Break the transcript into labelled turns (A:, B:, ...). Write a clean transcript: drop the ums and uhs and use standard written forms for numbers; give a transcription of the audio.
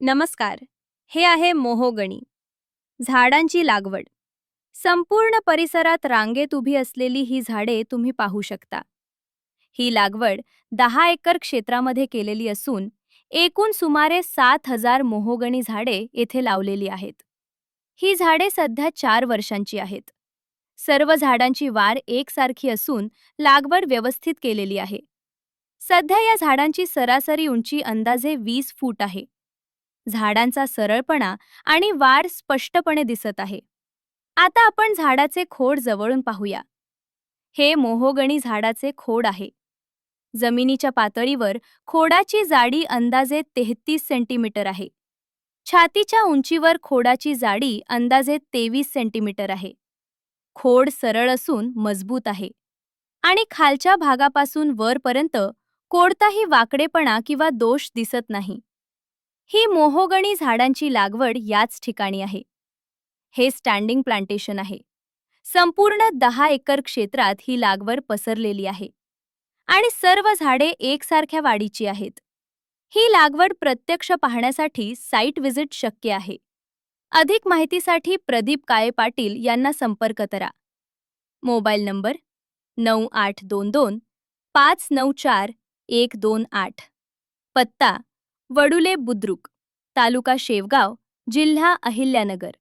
A: नमस्कार. हे आहे मोहोगणी, झाडांची लागवड. संपूर्ण परिसरात रांगेत उभी असलेली ही झाडे तुम्ही पाहू शकता. ही लागवड 10 एकर क्षेत्रामध्ये केलेली असून एकूण सुमारे 7,000 मोहोगणी झाडे येथे लावलेली आहेत. ही झाडे सध्या 4 वर्षांची आहेत. सर्व झाडांची वाढ एकसारखी असून लागवड व्यवस्थित केलेली आहे. सध्या या झाडांची सरासरी उंची अंदाजे 20 फूट आहे. झाडांचा सरळपणा आणि वाढ स्पष्टपणे दिसत आहे. आता आपण झाडाचे खोड जवळून पाहूया. हे मोहोगणी झाडाचे खोड आहे. जमिनीच्या पातळीवर खोडाची जाडी अंदाजे 33 सेंटीमीटर आहे. छातीच्या उंचीवर खोडाची जाडी अंदाजे 23 सेंटीमीटर आहे. खोड सरळ असून मजबूत आहे आणि खालच्या भागापासून वरपर्यंत कोणताही वाकडेपणा किंवा दोष दिसत नाही. ही मोहोगणी झाडांची लागवड याच ठिकाणी आहे. हे स्टँडिंग प्लांटेशन आहे. संपूर्ण 10 एकर क्षेत्रात ही लागवड पसरलेली आहे आणि सर्व झाडे एकसारख्या वाढीची आहेत. ही लागवड प्रत्यक्ष पाहण्यासाठी साइट व्हिजिट शक्य आहे. अधिक माहितीसाठी प्रदीप काळे पाटील यांना संपर्क करा. Mobile number 9822 594 128. पत्ता वडुले बुद्रुक, तालुका शेवगाव, जिल्हा अहिल्यानगर.